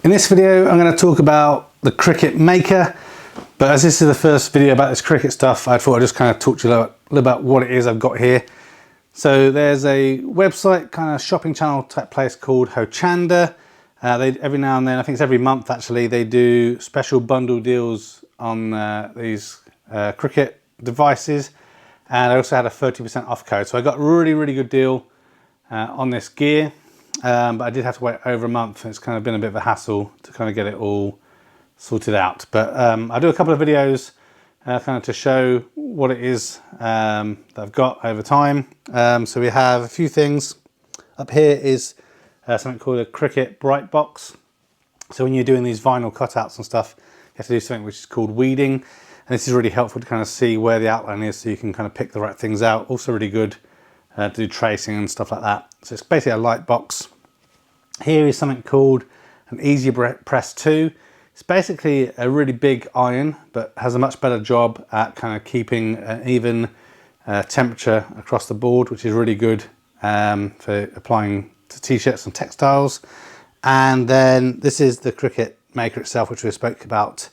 In this video I'm going to talk about the Cricut Maker, but as this is the first video about this Cricut stuff, I thought I'd just kind of talk to you a little about what it is I've got here. So there's a website, kind of shopping channel type place called Hochanda. They every now and then, I think it's every month actually, they do special bundle deals on these Cricut devices, and I also had a 30% off code. So I got a really good deal on this gear. But I did have to wait over a month. It's kind of been a bit of a hassle to kind of get it all sorted out. But I'll do a couple of videos kind of to show what it is that I've got over time. So we have a few things. Up here is something called a Cricut Bright Box. So when you're doing these vinyl cutouts and stuff, you have to do something which is called weeding. And this is really helpful to kind of see where the outline is so you can kind of pick the right things out. Also really good to do tracing and stuff like that. So it's basically a light box. Here is something called an Easy Press 2. It's basically a really big iron, but has a much better job at kind of keeping an even temperature across the board, which is really good for applying to t-shirts and textiles. And then this is the Cricut Maker itself, which we spoke about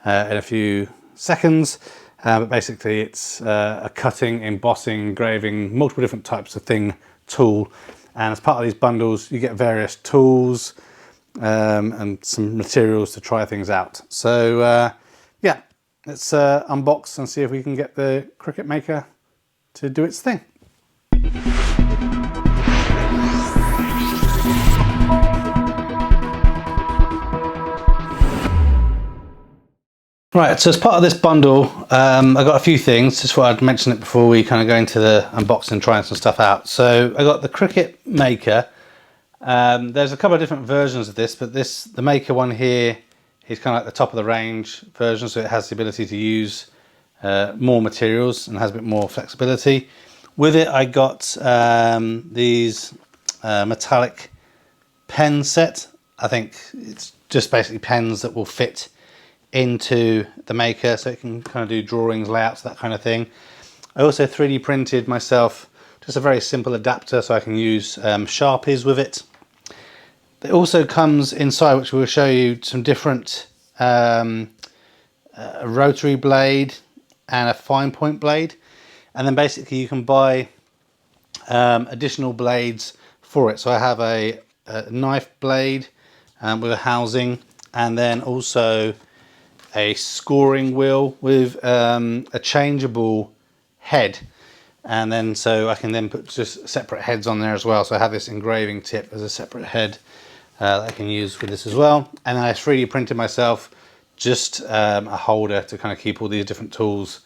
in a few seconds. But basically it's a cutting, embossing, engraving, multiple different types of thing tool. And as part of these bundles, you get various tools and some materials to try things out. So yeah, let's unbox and see if we can get the Cricut Maker to do its thing. Right, so as part of this bundle, I got a few things. Just thought I'd mention it before we kind of go into the unboxing and trying some stuff out. So I got the Cricut Maker. There's a couple of different versions of this, but the Maker one here is kind of like the top of the range version, so it has the ability to use more materials and has a bit more flexibility. With it, I got these metallic pen set. I think it's just basically pens that will fit into the Maker, so it can kind of do drawings, layouts, that kind of thing. I also 3D printed myself just a very simple adapter so I can use Sharpies with it. It also comes inside, which we'll show you, some different a rotary blade and a fine point blade, and then basically you can buy additional blades for it. So I have a knife blade with a housing, and then also a scoring wheel with a changeable head, and then so I can then put just separate heads on there as well. So I have this engraving tip as a separate head that I can use with this as well. And then I 3D printed myself just a holder to kind of keep all these different tools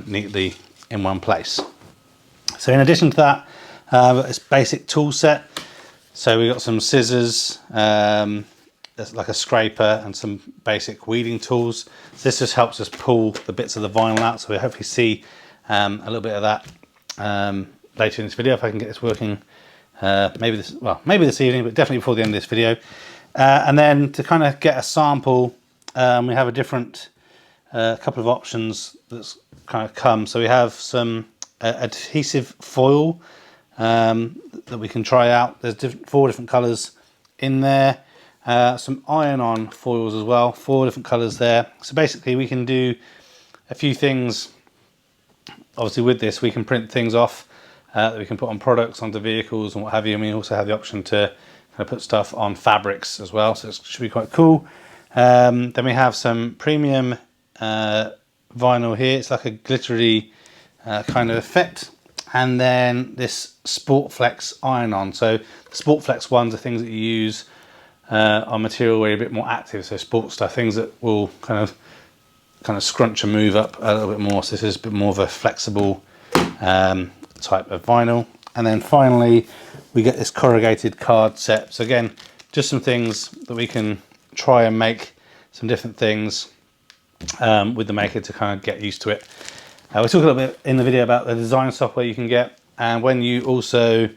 neatly in one place. So in addition to that, this basic tool set. So we got some scissors, like a scraper, and some basic weeding tools. So this just helps us pull the bits of the vinyl out, so we hopefully see a little bit of that later in this video if I can get this working. Maybe this evening, but definitely before the end of this video. And then to kind of get a sample, we have a different couple of options that's kind of come. So we have some adhesive foil that we can try out. There's 4 different colors in there. Some iron-on foils as well, 4 different colors there. So basically we can do a few things. Obviously with this we can print things off that we can put on products, onto vehicles and what have you, and we also have the option to kind of put stuff on fabrics as well, so it should be quite cool. Then we have some premium vinyl here. It's like a glittery kind of effect. And then this Sport Flex iron-on. So the Sport Flex ones are things that you use on material where you're a bit more active, so sports stuff, things that will kind of scrunch and move up a little bit more. So this is a bit more of a flexible type of vinyl. And then finally we get this corrugated card set. So again, just some things that we can try and make some different things with the Maker to kind of get used to it. We talked a little bit in the video about the design software you can get, and when you also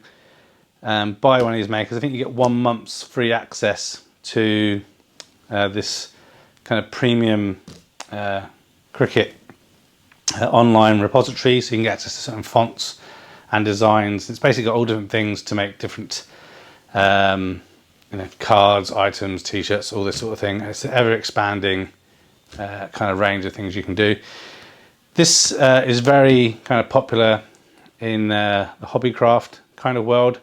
buy one of these Makers, I think you get 1 month's free access to this kind of premium Cricut online repository, so you can get access to certain fonts and designs. It's basically got all different things to make different you know, cards, items, t-shirts, all this sort of thing. It's an ever expanding kind of range of things you can do. This is very kind of popular in the hobbycraft kind of world,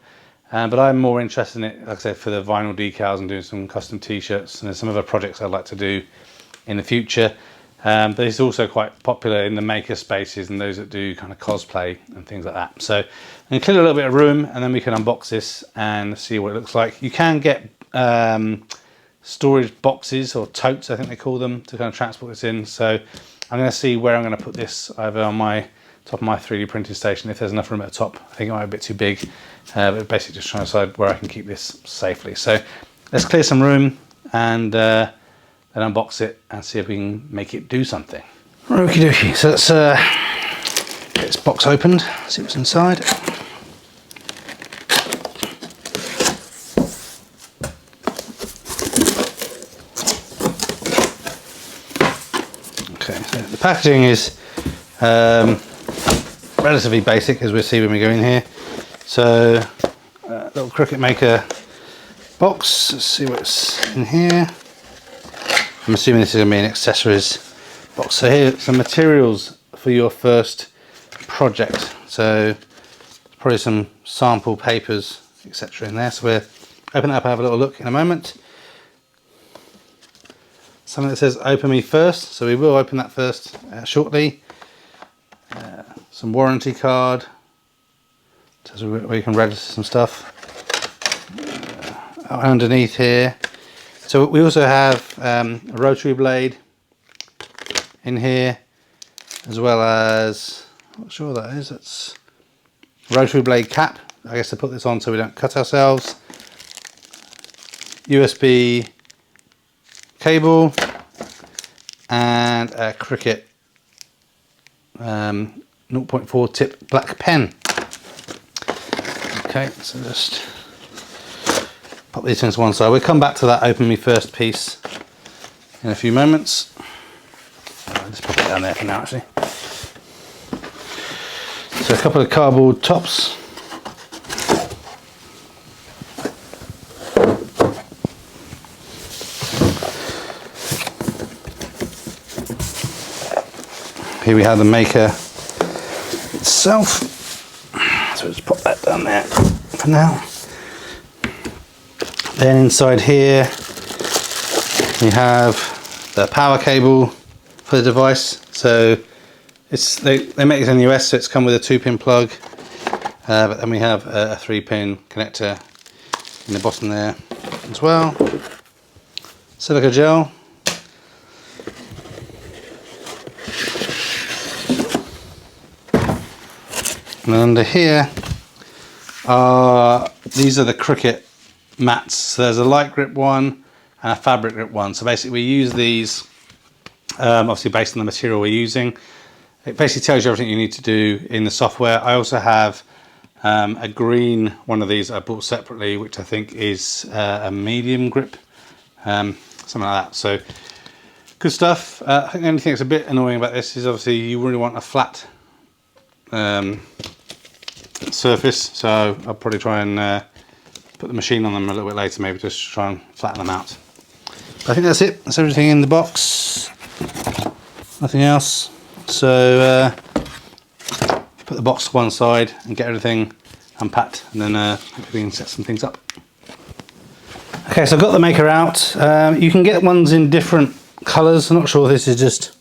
but I'm more interested in it, like I said, for the vinyl decals and doing some custom t-shirts, and there's some other projects I'd like to do in the future. But it's also quite popular in the maker spaces and those that do kind of cosplay and things like that. So I'm going to clear a little bit of room and then we can unbox this and see what it looks like. You can get storage boxes or totes, I think they call them, to kind of transport this in. So I'm going to see where I'm going to put this, either on my top of my 3D printing station if there's enough room at the top. I think it might be a bit too big, but basically just trying to decide where I can keep this safely. So let's clear some room and then unbox it and see if we can make it do something. Okie dokie, so let's get this box opened, see what's inside. Okay, so the packaging is relatively basic, as we'll see when we go in here. So little Cricut Maker box, let's see what's in here. I'm assuming this is going to be an accessories box. So here are some materials for your first project. So probably some sample papers, etc. in there. So we'll open that up and have a little look in a moment. Something that says open me first, so we will open that first shortly. Some warranty card, so where you can register some stuff. Underneath here, so we also have a rotary blade in here, as well as, I'm not sure what that is, that's rotary blade cap, I guess, to put this on so we don't cut ourselves. USB cable and a Cricut 0.4 tip black pen. Okay, so just pop these things to one side. We'll come back to that open me first piece in a few moments. I'll just pop it down there for now, actually. So a couple of cardboard tops. Here we have the maker itself, so just pop that down there for now. Then inside here we have the power cable for the device. So they make it in the US, so it's come with a 2-pin plug, but then we have a 3-pin connector in the bottom there as well. Silica gel. And under here these are the Cricut mats. So there's a light grip one and a fabric grip one. So basically we use these obviously based on the material we're using. It basically tells you everything you need to do in the software. I also have a green one of these I bought separately, which I think is a medium grip, something like that. So good stuff. I think the only thing that's a bit annoying about this is obviously you really want a flat surface, so I'll probably try and put the machine on them a little bit later, maybe just try and flatten them out. But I think that's it. That's everything in the box. Nothing else. So put the box to one side and get everything unpacked, and then hopefully we can set some things up. Okay, so I've got the maker out. You can get ones in different colours. I'm not sure if this is just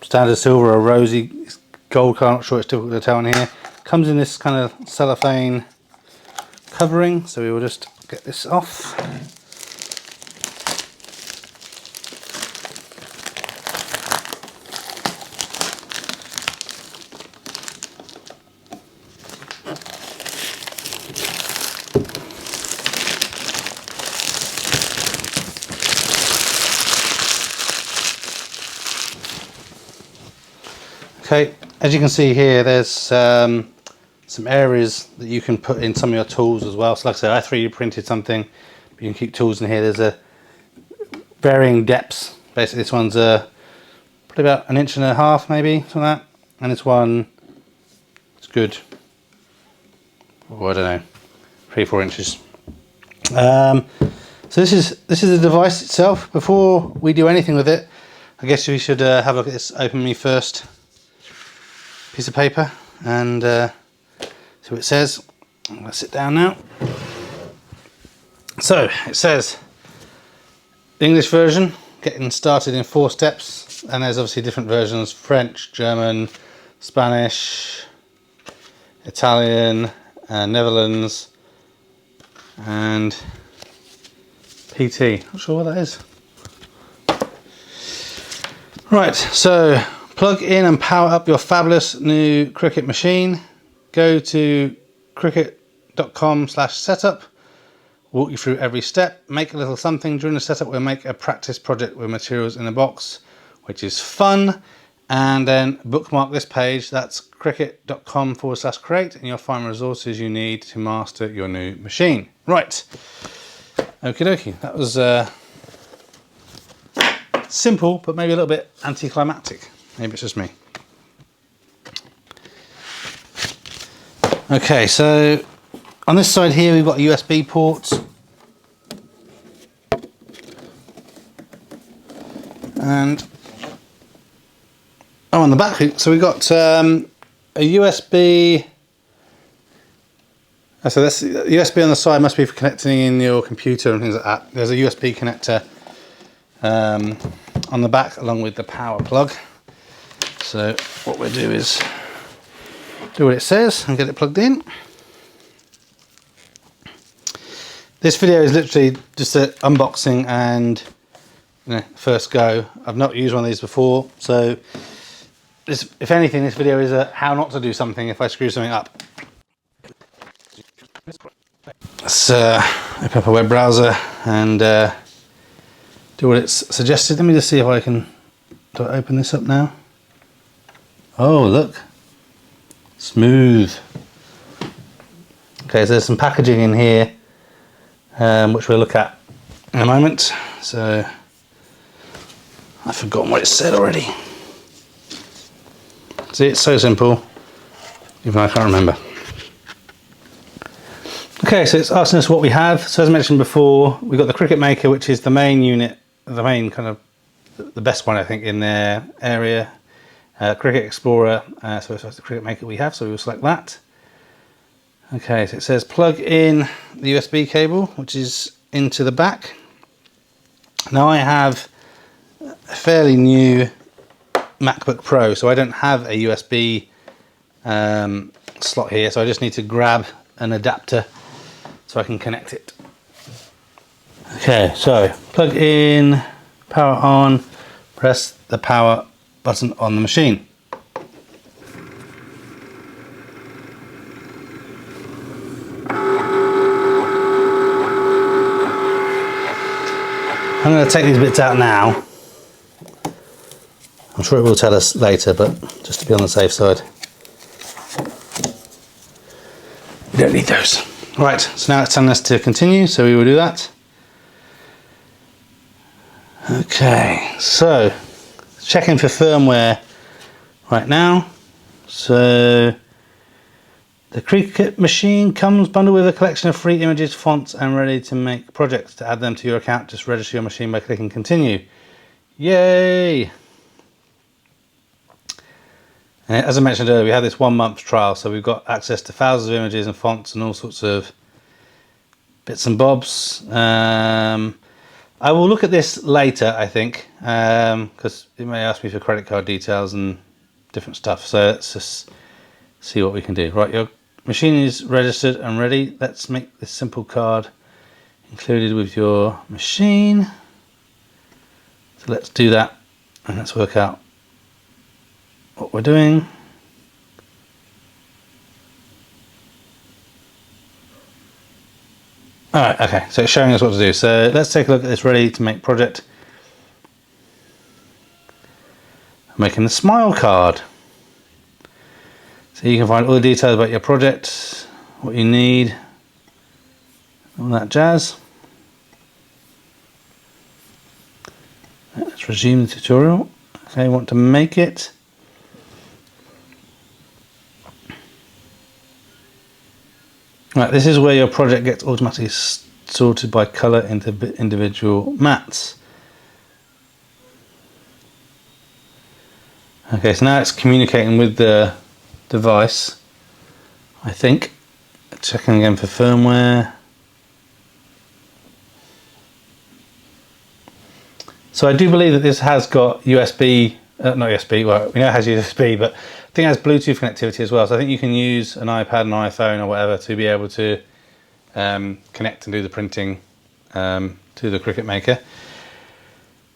standard silver or rosy gold colour. I'm not sure, it's difficult to tell in here. Comes in this kind of cellophane covering, so we will just get this off. Okay, as you can see here, there's some areas that you can put in some of your tools as well. So like I said, I 3D printed something, but you can keep tools in here. There's a varying depths. Basically this one's probably about 1.5 inches maybe, something like that. And this one, it's good, oh, I don't know, 3 or 4 inches. So this is the device itself. Before we do anything with it, I guess we should have a look at this Open Me First piece of paper and see what it says. I'm going to sit down now. So it says the English version, getting started in 4 steps, and there's obviously different versions: French, German, Spanish, Italian, Netherlands, and PT. Not sure what that is. Right, so plug in and power up your fabulous new Cricut machine. Go to cricut.com/setup. Walk you through every step. Make a little something during the setup. We'll make a practice project with materials in a box, which is fun. And then bookmark this page. That's cricut.com/create, and you'll find resources you need to master your new machine. Right. Okie dokie. That was simple, but maybe a little bit anticlimactic. Maybe it's just me. Okay, so on this side here we've got a USB port, and on the back, so we've got a USB. So that's USB on the side, must be for connecting in your computer and things like that. There's a USB connector on the back along with the power plug. So what we'll do is do what it says and get it plugged in. This video is literally just an unboxing and first go. I've not used one of these before, so if anything, this video is a how not to do something if I screw something up. Let's open up a web browser and do what it's suggested. Let me just see if I can open this up now. Oh, look. Smooth. Okay, so there's some packaging in here, which we'll look at in a moment. So I've forgotten what it said already. See, it's so simple, even I can't remember. Okay, so it's asking us what we have. So as I mentioned before, we've got the Cricut Maker, which is the main unit, the main kind of the best one I think in their area. Cricut Explorer, so it's the Cricut Maker we have, so we will select that. Okay, so it says plug in the USB cable, which is into the back. Now I have a fairly new MacBook Pro, so I don't have a USB slot here, so I just need to grab an adapter so I can connect it. Okay, so plug in, power on, press the power button on the machine. I'm going to take these bits out now. I'm sure it will tell us later, but just to be on the safe side. We don't need those. Right, so now it's telling us to continue, so we will do that. Okay, so checking for firmware right now. So the Cricut machine comes bundled with a collection of free images, fonts, and ready to make projects. To add them to your account, just register your machine by clicking continue. Yay! And as I mentioned earlier, we have this 1 month trial, so we've got access to thousands of images and fonts and all sorts of bits and bobs. I will look at this later, I think, because it may ask me for credit card details and different stuff. So let's just see what we can do. Right, your machine is registered and ready. Let's make this simple card included with your machine. So let's do that and let's work out what we're doing. Alright, okay, so it's showing us what to do. So let's take a look at this ready to make project. I'm making the smile card. So you can find all the details about your project, what you need, all that jazz. Let's resume the tutorial. Okay, want to make it. Right, this is where your project gets automatically sorted by colour into individual mats. Okay, so now it's communicating with the device, I think. Checking again for firmware. So I do believe that this has got USB, not USB, well we know it has USB, but I think it has Bluetooth connectivity as well. So I think you can use an iPad, an iPhone or whatever to be able to connect and do the printing to the Cricut Maker.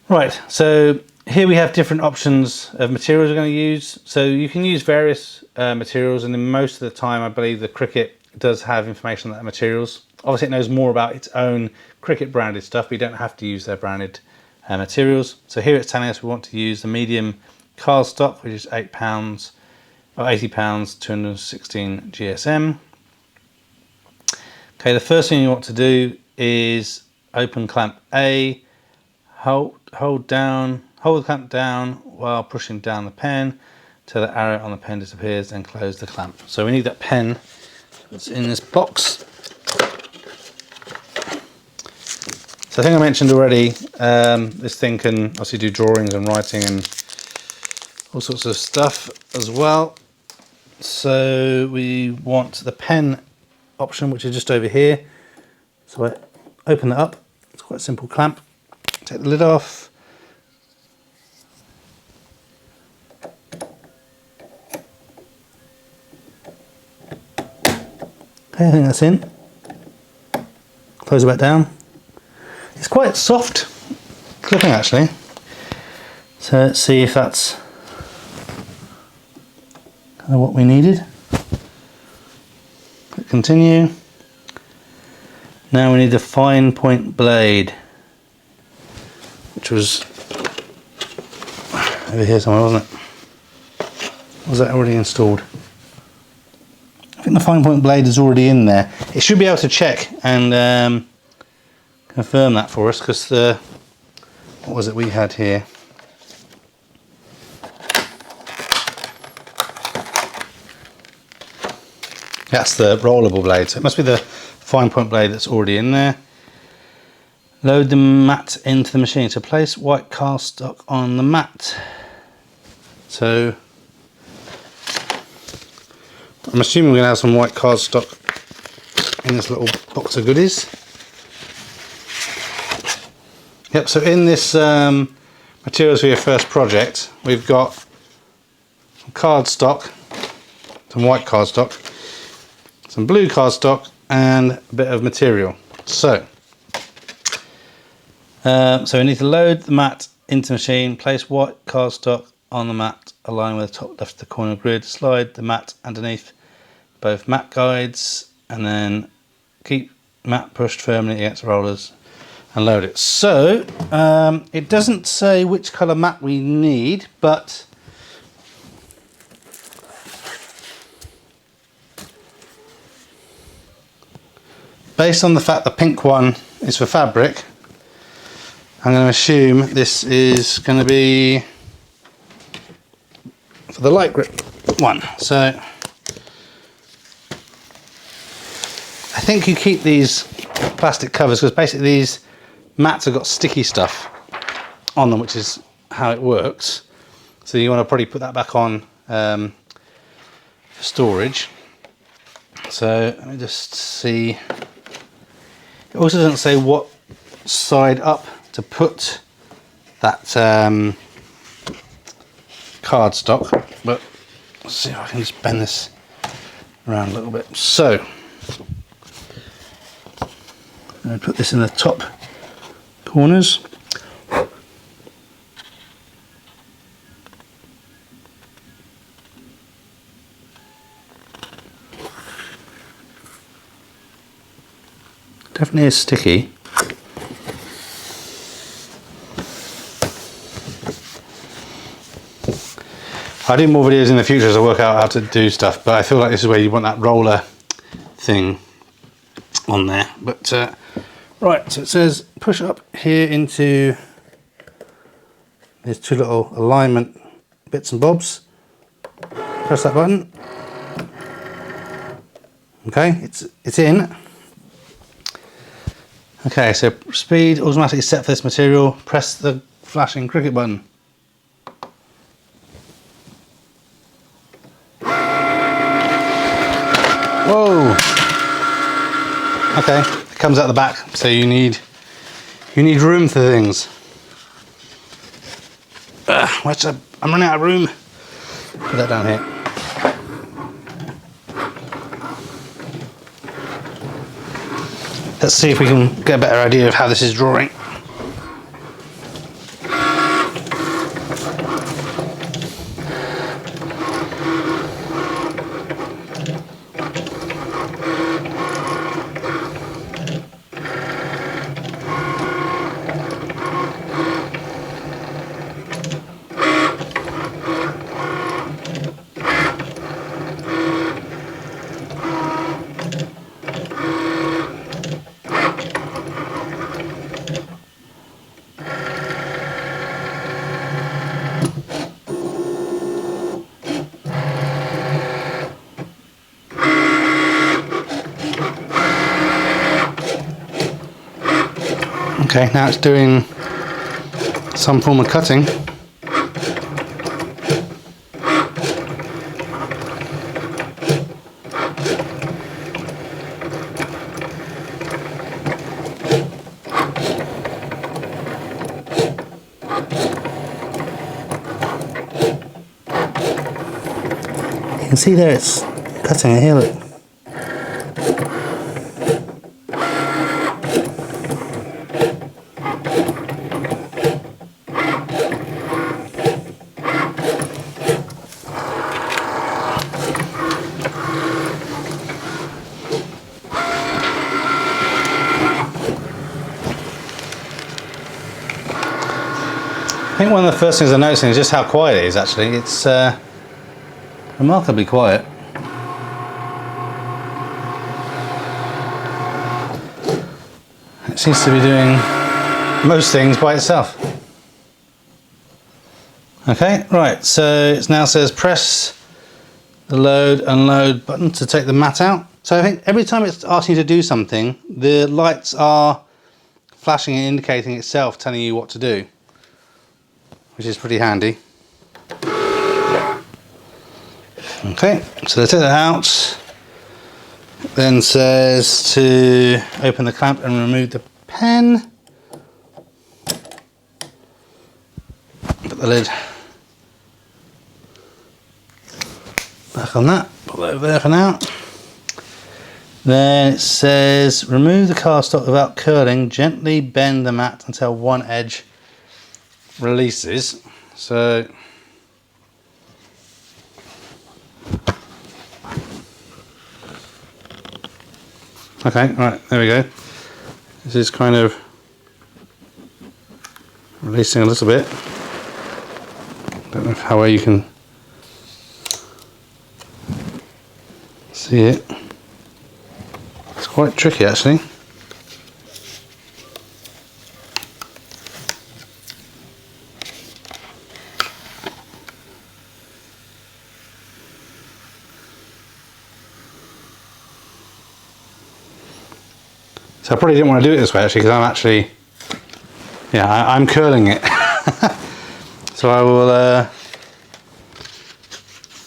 Right, so here we have different options of materials we're going to use. So you can use various materials, and in most of the time I believe the Cricut does have information on that materials. Obviously it knows more about its own Cricut branded stuff, but you don't have to use their branded materials. So here it's telling us we want to use the medium cardstock, which is £8 or £80, 216 GSM. Okay, the first thing you want to do is open clamp A, hold the clamp down while pushing down the pen till the arrow on the pen disappears, and close the clamp. So we need that pen that's in this box. So I think I mentioned already, this thing can obviously do drawings and writing and all sorts of stuff as well. So we want the pen option, which is just over here. So I open that up. It's quite a simple clamp. Take the lid off. Okay, I think that's in. Close it back down. It's quite soft clipping actually. So let's see if that's kind of what we needed. Click continue. Now we need the fine point blade, which was over here somewhere, wasn't it? Was that already installed? I think the fine point blade is already in there. It should be able to check and confirm that for us, because the, what was it we had here? That's the rollable blade, so it must be the fine point blade that's already in there. Load the mat into the machine. So place white cardstock on the mat. So I'm assuming we're going to have some white cardstock in this little box of goodies. Yep, so in this materials for your first project, we've got some cardstock, some white cardstock, some blue cardstock, and a bit of material. So we need to load the mat into the machine, place white cardstock on the mat, align with the top left of the corner grid, slide the mat underneath both mat guides, and then keep mat pushed firmly against the rollers and load it. So it doesn't say which colour mat we need, but based on the fact the pink one is for fabric, I'm going to assume this is going to be for the light grip one. So I think you keep these plastic covers because basically these mats have got sticky stuff on them, which is how it works. So you want to probably put that back on for storage. So let me just see. It also doesn't say what side up to put that cardstock, but let's see if I can just bend this around a little bit. So I'm going to put this in the top corners. Definitely is sticky. I'll do more videos in the future as I work out how to do stuff, but I feel like this is where you want that roller thing on there. But right, so it says push up here into these two little alignment bits and bobs. Press that button. Okay, it's in. Okay, so speed automatically set for this material. Press the flashing Cricut button. Whoa! Okay, it comes out the back, so you need room for things. I'm running out of room. Put that down here. Let's see if we can get a better idea of how this is drawing. Okay, now it's doing some form of cutting. You can see there it's cutting it here, look. I think one of the first things I'm noticing is just how quiet it is actually. It's remarkably quiet. It seems to be doing most things by itself. Okay, right, so it now says press the load, unload button to take the mat out. So I think every time it's asking you to do something, the lights are flashing and indicating itself, telling you what to do, which is pretty handy. Okay, so they take that out. It then says to open the clamp and remove the pen. Put the lid back on that, put that over there for now. Then it says remove the cardstock without curling, gently bend the mat until one edge releases. So okay, right, there we go. This is kind of releasing a little bit. Don't know how well you can see it. It's quite tricky actually. So I probably didn't want to do it this way actually, because I'm actually, yeah, I'm curling it. So I will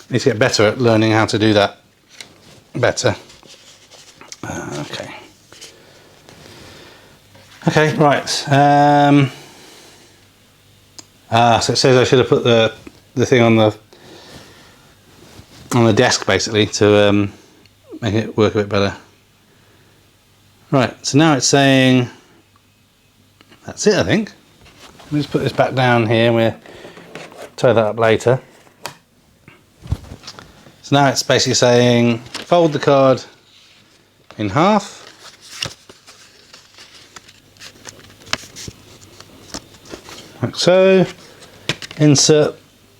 need to get better at learning how to do that better. Okay. Okay, right. So it says I should have put the thing on the desk basically to make it work a bit better. Right, so now it's saying that's it, I think. Let me just put this back down here and we'll tie that up later. So now it's basically saying fold the card in half. Like so. Insert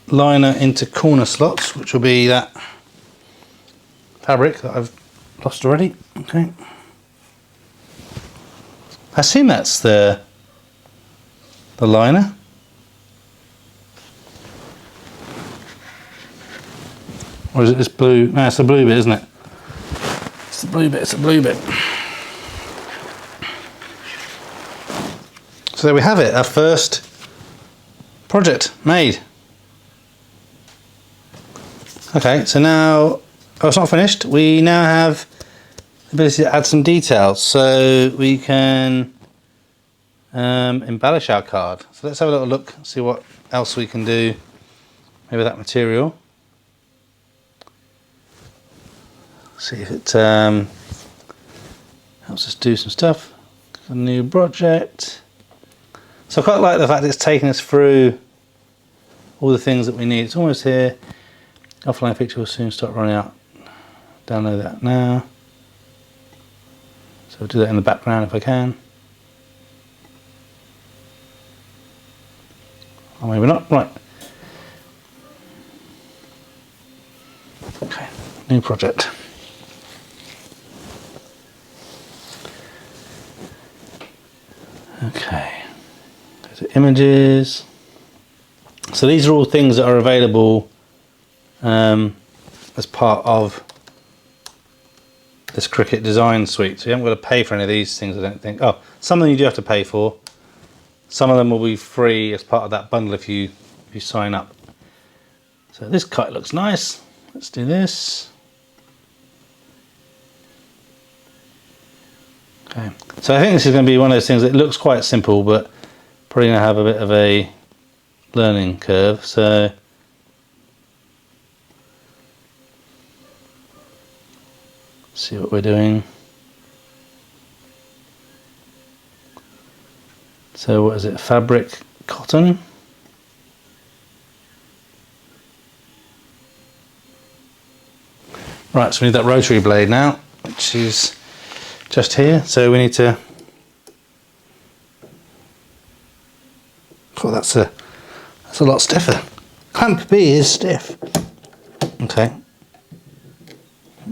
liner into corner slots, which will be that fabric that I've lost already. Okay. I assume that's the liner. Or is it this blue? No, it's the blue bit, isn't it? It's the blue bit, it's the blue bit. So there we have it, our first project made. Okay, so now, oh, it's not finished. We now have the ability to add some details, so we can embellish our card. So let's have a little look, see what else we can do maybe with that material. See if it helps us do some stuff. A new project. So I quite like the fact it's taking us through all the things that we need. It's almost here. Offline feature will soon start running out. Download that now. So I'll do that in the background if I can. Or maybe not. Right. Okay. New project. Okay. There's the images. So these are all things that are available as part of this Cricut design suite. So you haven't got to pay for any of these things, I don't think. Oh, some of them you do have to pay for. Some of them will be free as part of that bundle if you sign up. So this kite looks nice. Let's do this. Okay. So I think this is going to be one of those things that looks quite simple, but probably going to have a bit of a learning curve. So see what we're doing. So what is it? Fabric, cotton. Right, so we need that rotary blade now, which is just here. So we need to. Oh, that's a lot stiffer. Clamp B is stiff. Okay.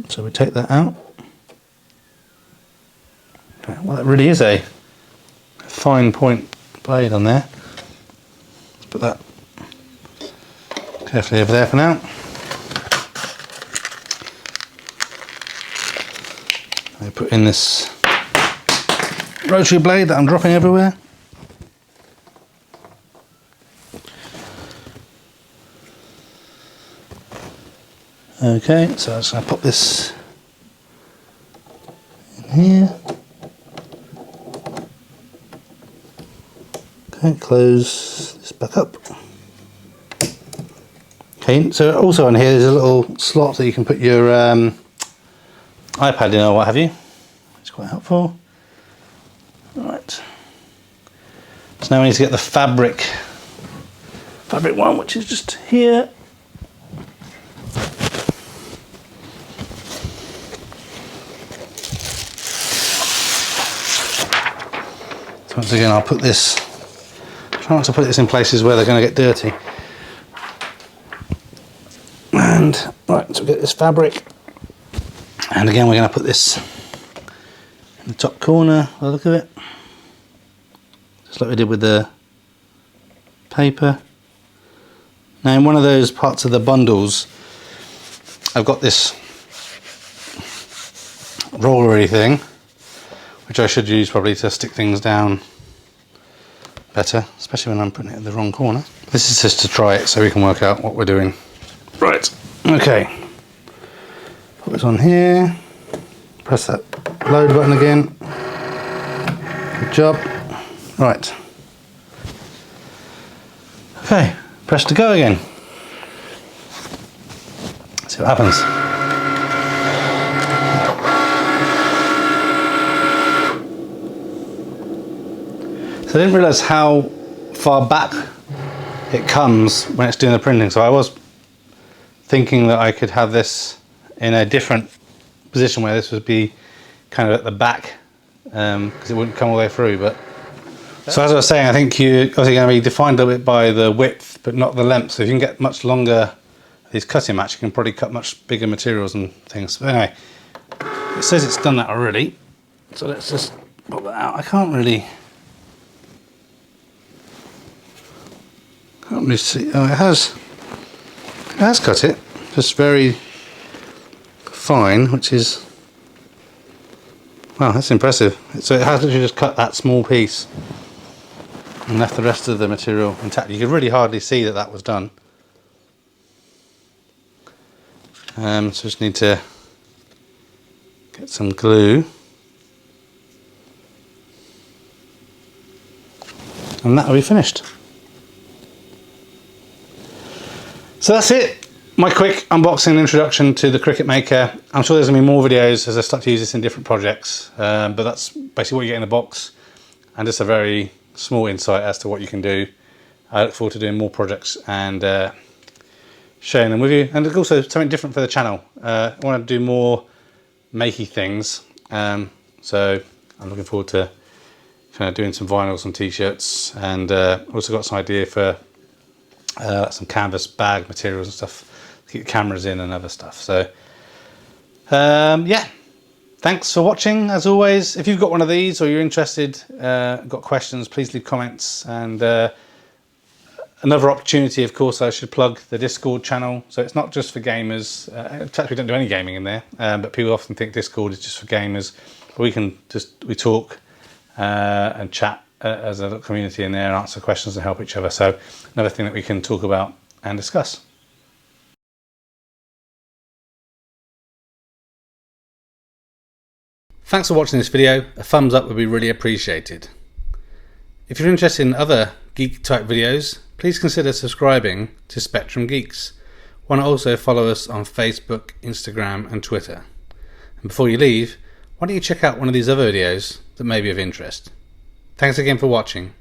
So we take that out. Okay, well, that really is a fine point blade on there. Let's put that carefully over there for now. I put in this rotary blade that I'm dropping everywhere. Okay, so I'm just going to pop this in here. Okay, close this back up. Okay, so also on here there's a little slot that you can put your iPad in or what have you. It's quite helpful. Alright. So now we need to get the fabric one, which is just here. So once again I'll put this, try not to put this in places where they're going to get dirty. And right, so we get this fabric. And again, we're going to put this in the top corner, by the look of it, just like we did with the paper. Now in one of those parts of the bundles, I've got this rollery thing, which I should use probably to stick things down better, especially when I'm putting it in the wrong corner. This is just to try it so we can work out what we're doing. Right, okay. Put this on here, press that load button again. Good job. Right. Okay, press to go again. See what happens. So I didn't realise how far back it comes when it's doing the printing, so I was thinking that I could have this in a different position where this would be kind of at the back because it wouldn't come all the way through. But so as I was saying, I think you're obviously going to be defined a bit by the width but not the length. So if you can get much longer these cutting mats, you can probably cut much bigger materials and things. But anyway, it says it's done that already, so let's just pop that out. I can't really see. Oh, it has cut it, just very fine, which is, wow, that's impressive. So it has literally just cut that small piece. and left the rest of the material intact. You could really hardly see that that was done. So just need to get some glue, and that will be finished. So that's it, my quick unboxing and introduction to the Cricut Maker. I'm sure there's going to be more videos as I start to use this in different projects, but that's basically what you get in the box, and just a very small insight as to what you can do. I look forward to doing more projects and sharing them with you, and also something different for the channel. I want to do more makey things, so I'm looking forward to kind of doing some vinyls and t-shirts, and also got some idea for some canvas bag materials and stuff to keep cameras in and other stuff. So yeah, thanks for watching as always. If you've got one of these or you're interested, got questions, please leave comments. And another opportunity, of course, I should plug the Discord channel. So it's not just for gamers. In fact, we don't do any gaming in there, but people often think Discord is just for gamers. But we talk and chat as a community in there, and answer questions and help each other. So another thing that we can talk about and discuss. Thanks for watching this video. A thumbs up would be really appreciated. If you're interested in other geek type videos, please consider subscribing to Spectrum Geeks. Why not also follow us on Facebook, Instagram and Twitter. And before you leave, why don't you check out one of these other videos that may be of interest. Thanks again for watching.